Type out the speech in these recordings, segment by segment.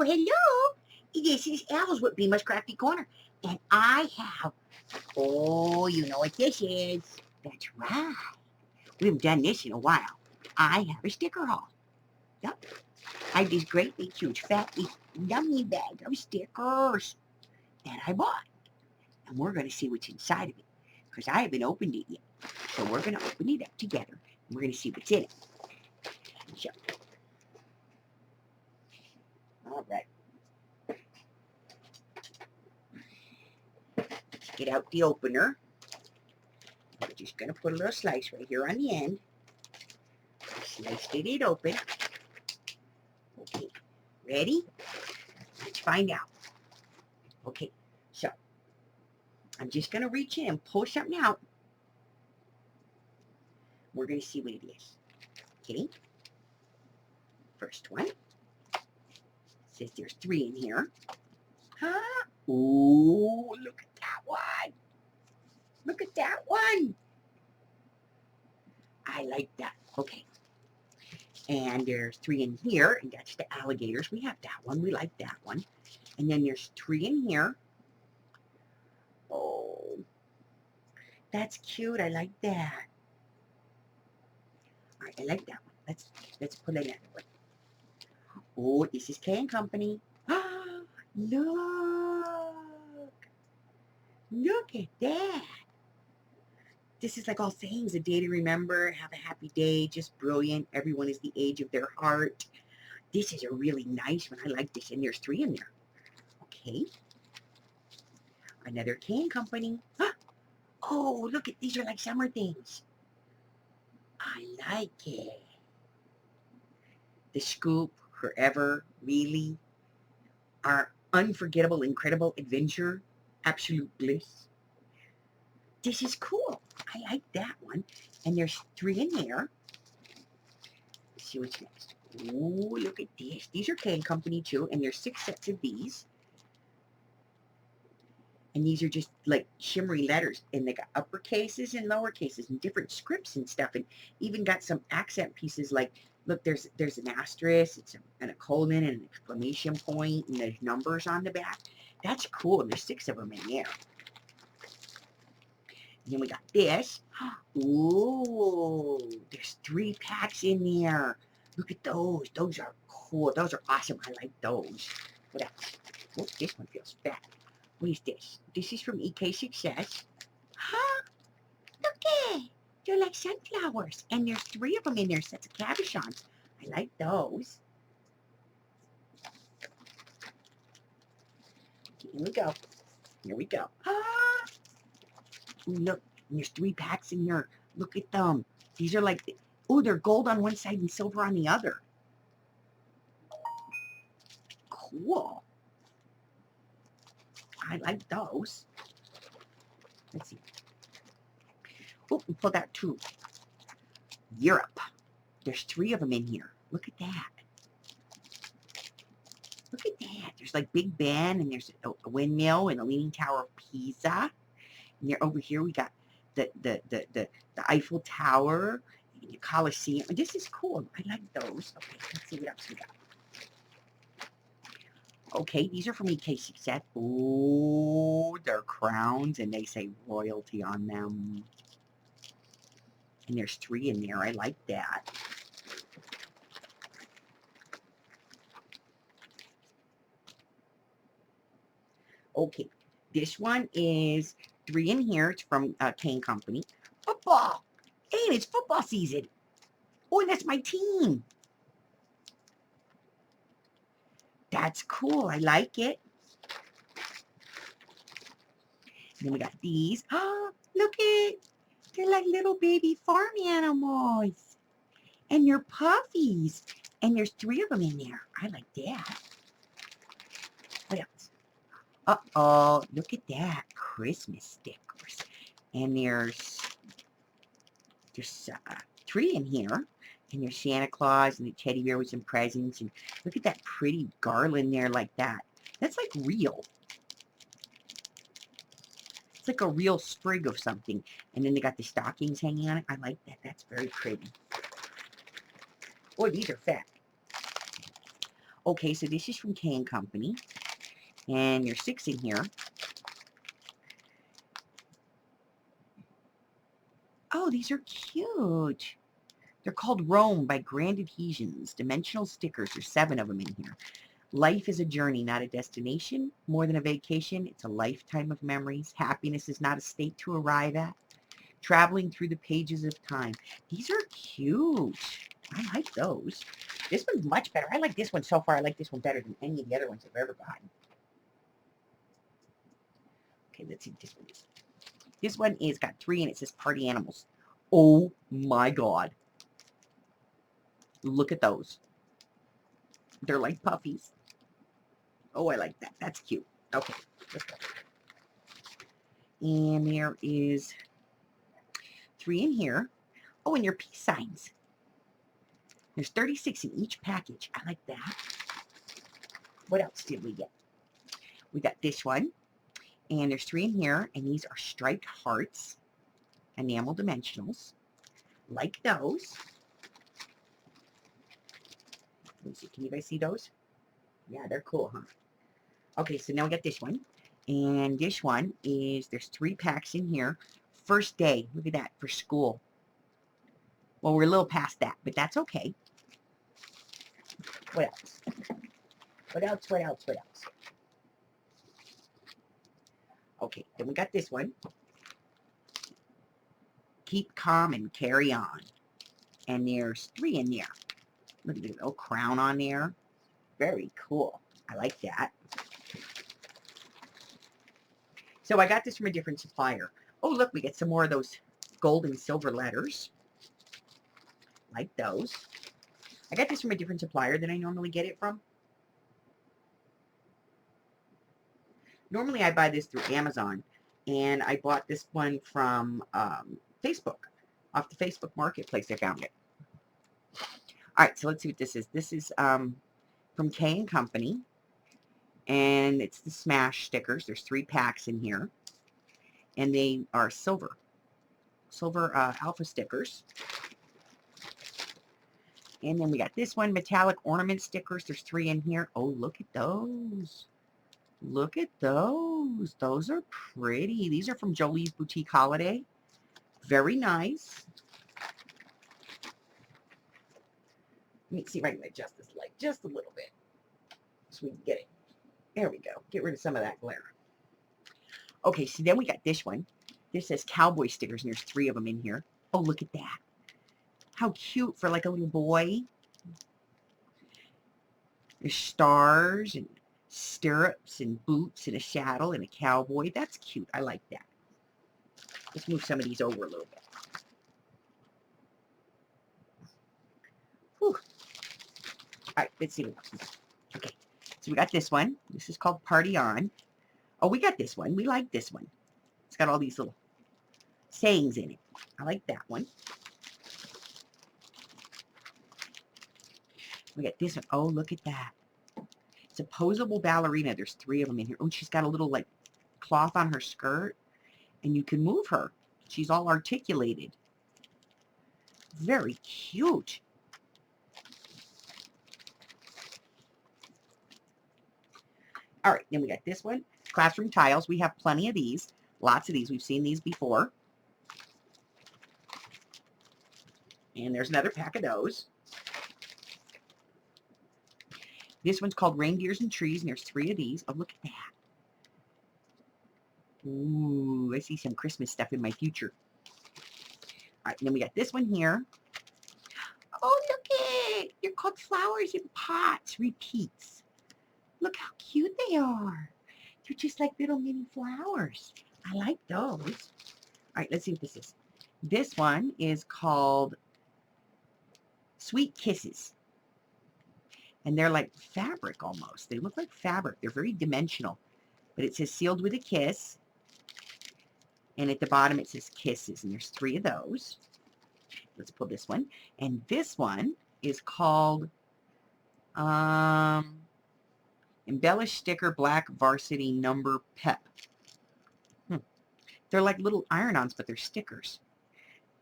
hello. This is Els with Beamer's Crafty Corner. And I have, oh, you know what this is. That's right. We haven't done this in a while. I have a sticker haul. Yep. I have this great big huge fat big yummy bag of stickers that I bought. And we're going to see what's inside of it. Because I haven't opened it yet. So we're going to open it up together. And we're going to see what's in it. So, all right. Let's get out the opener. We're just going to put a little slice right here on the end. Sliced it open. Okay, ready? Let's find out. Okay, so I'm just going to reach in and pull something out. We're going to see what it is. Okay, first one. It says there's 3 in here. Huh? Ooh, look at that one. Look at that one. I like that. Okay. And there's 3 in here, and that's the alligators. We have that one. We like that one. And then there's 3 in here. Oh, that's cute. I like that. All right, I like that one. Let's put another one. Oh, this is K & Company. Ah, look. Look at that. This is like all sayings, a day to remember, have a happy day, just brilliant. Everyone is the age of their heart. This is a really nice one. I like this. And there's 3 in there. Okay. Another K & Company. Oh, look at these are like summer things. I like it. The Scoop, Forever, Really, Our Unforgettable, Incredible Adventure, Absolute Bliss. This is cool. I like that one. And there's 3 in there. Let's see what's next. Oh, look at this. These are K & Company too, and there's 6 sets of these. And these are just like shimmery letters, and they got upper cases and lower cases and different scripts and stuff, and even got some accent pieces like, look, there's an asterisk, and a colon and an exclamation point, and there's numbers on the back. That's cool, and there's 6 of them in there. And then we got this. Ooh, there's 3 packs in there. Look at those. Those are cool. Those are awesome. I like those. What else? Oh, this one feels fat. What is this? This is from EK Success. Huh? Look it. They're like sunflowers. And there's 3 of them in there, sets of cabochons. I like those. Here we go. Here we go. Ah. Ooh, look, and there's 3 packs in here. Look at them. These are like, oh, they're gold on one side and silver on the other. Cool. I like those. Let's see. Oh, we pulled out 2. Europe. There's 3 of them in here. Look at that. Look at that. There's like Big Ben, and there's a windmill and a Leaning Tower of Pisa. And there over here we got the Eiffel Tower, the Colosseum. And this is cool. I like those. Okay, let's see what else we got. Okay, these are from EK Success. Oh, they're crowns, and they say royalty on them. And there's 3 in there. I like that. Okay, this one is 3 in here. It's from K & Company. Football. And it's football season. Oh, and that's my team. That's cool. I like it. And then we got these. Oh, look it. They're like little baby farm animals. And they're puffies. And there's 3 of them in there. I like that. What else? Uh-oh. Look at that. Christmas stickers. And there's 3 in here. And there's Santa Claus and the teddy bear with some presents. And look at that pretty garland there like that. That's like real. It's like a real sprig of something. And then they got the stockings hanging on it. I like that. That's very pretty. Oh, these are fat. Okay, so this is from K & Company. And there's 6 in here. Oh, these are cute. They're called Rome by Grand Adhesions. Dimensional stickers. There's 7 of them in here. Life is a journey, not a destination. More than a vacation, it's a lifetime of memories. Happiness is not a state to arrive at. Traveling through the pages of time. These are cute. I like those. This one's much better. I like this one so far. I like this one better than any of the other ones I've ever gotten. Okay, let's see what this one is. This one is got 3 and it says party animals. Oh my God. Look at those. They're like puppies. Oh, I like that. That's cute. Okay, let's go. And there is 3 in here. Oh, and your peace signs. There's 36 in each package. I like that. What else did we get? We got this one. And there's 3 in here. And these are striped hearts. Enamel dimensionals. Like those. Let me see. Can you guys see those? Yeah, they're cool, huh? Okay, so now we got this one. And this one is, there's 3 packs in here. First day. Look at that, for school. Well, we're a little past that, but that's okay. What else? What else? What else? What else? Okay, then we got this one. Keep calm and carry on. And there's 3 in there. Look at the little crown on there. Very cool. I like that. So I got this from a different supplier. Oh, look, we get some more of those gold and silver letters. Like those. I got this from a different supplier than I normally get it from. Normally I buy this through Amazon, and I bought this one from Facebook. Off the Facebook Marketplace, I found it. All right, so let's see what this is. This is from K & Company, and it's the Smash stickers. There's 3 packs in here, and they are silver alpha stickers. And then we got this one, metallic ornament stickers. There's 3 in here. Oh, look at those. Look at those. Those are pretty. These are from Jolie's Boutique Holiday. Very nice. Let me see if I can adjust this light just a little bit so we can get it. There we go. Get rid of some of that glare. Okay, so then we got this one. This says cowboy stickers, and there's 3 of them in here. Oh, look at that. How cute for like a little boy. There's stars and stirrups and boots and a saddle and a cowboy. That's cute. I like that. Let's move some of these over a little bit. Whew. All right, let's see what else. Okay, so we got this one. This is called Party On. Oh, we got this one. We like this one. It's got all these little sayings in it. I like that one. We got this one. Oh, look at that. It's a posable ballerina. There's 3 of them in here. Oh, she's got a little like cloth on her skirt, and you can move her. She's all articulated. Very cute. All right, then we got this one. Classroom tiles. We have plenty of these. Lots of these. We've seen these before. And there's another pack of those. This one's called Reindeers and Trees, and there's 3 of these. Oh, look at that. Ooh, I see some Christmas stuff in my future. All right, then we got this one here. Oh, look it. They're called flowers in pots. Repeats. Look how cute they are. They're just like little mini flowers. I like those. All right, let's see what this is. This one is called Sweet Kisses. And they're like fabric almost. They look like fabric. They're very dimensional. But it says sealed with a kiss. And at the bottom it says kisses. And there's 3 of those. Let's pull this one. And this one is called Embellish Sticker Black Varsity Number Pep. They're like little iron-ons, but they're stickers.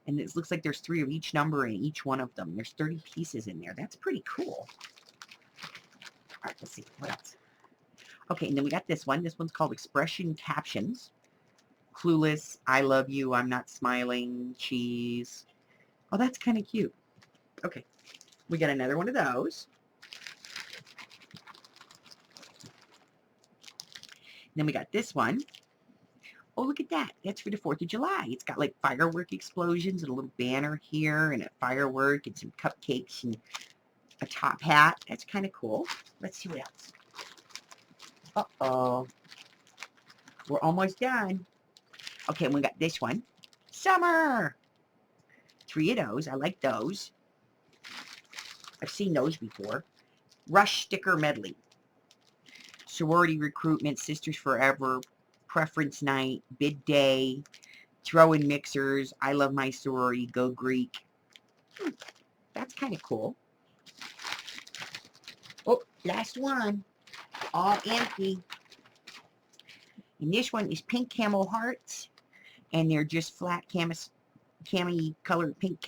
And it looks like there's 3 of each number in each one of them. There's 30 pieces in there. That's pretty cool. right, let's see. What else? Okay, and then we got this one. This one's called Expression Captions. Clueless, I love you, I'm not smiling, cheese. Oh, that's kind of cute. Okay, we got another one of those. And then we got this one. Oh, look at that. That's for the 4th of July. It's got like firework explosions and a little banner here and a firework and some cupcakes and a top hat. That's kind of cool. Let's see what else. Uh-oh. We're almost done. Okay, we got this one. Summer. 3 of those. I like those. I've seen those before. Rush Sticker Medley. Sorority Recruitment, Sisters Forever, Preference Night, Bid Day, Throw-in Mixers, I Love My Sorority, Go Greek. That's kind of cool. Oh, last one. All empty. And this one is Pink Camel Hearts. And they're just flat cami colored pink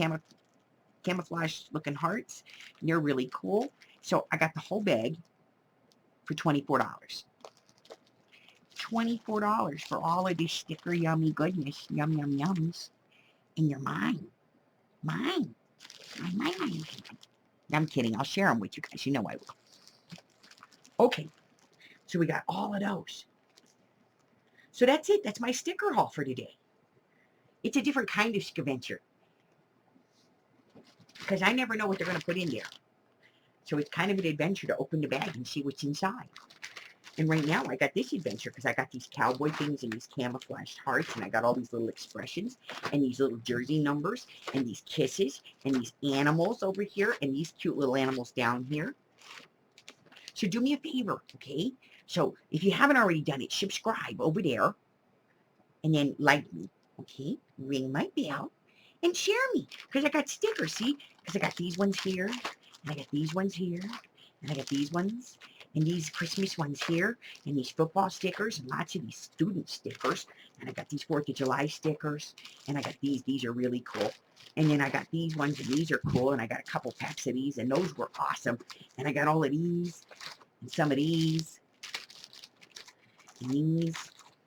camouflage looking hearts. And they're really cool. So I got the whole bag for $24. $24 for all of this sticker yummy goodness. Yum, yum, yums. And you're mine. Mine. Mine. I'm kidding. I'll share them with you guys. You know I will. Okay. So we got all of those. So that's it. That's my sticker haul for today. It's a different kind of scavenger. Because I never know what they're going to put in there. So it's kind of an adventure to open the bag and see what's inside. And right now I got this adventure because I got these cowboy things and these camouflaged hearts. And I got all these little expressions and these little jersey numbers and these kisses and these animals over here and these cute little animals down here. So do me a favor, okay? So if you haven't already done it, subscribe over there and then like me, okay? Ring my bell and share me because I got stickers, see? Because I got these ones here and I got these ones here and I got these ones and these Christmas ones here and these football stickers and lots of these student stickers and I got these 4th of July stickers and I got these are really cool. And then I got these ones and these are cool and I got a couple packs of these and those were awesome. And I got all of these and some of these and these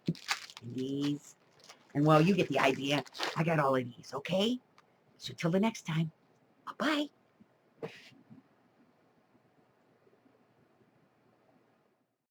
and these. And well, you get the idea. I got all of these, okay? So till the next time, bye-bye.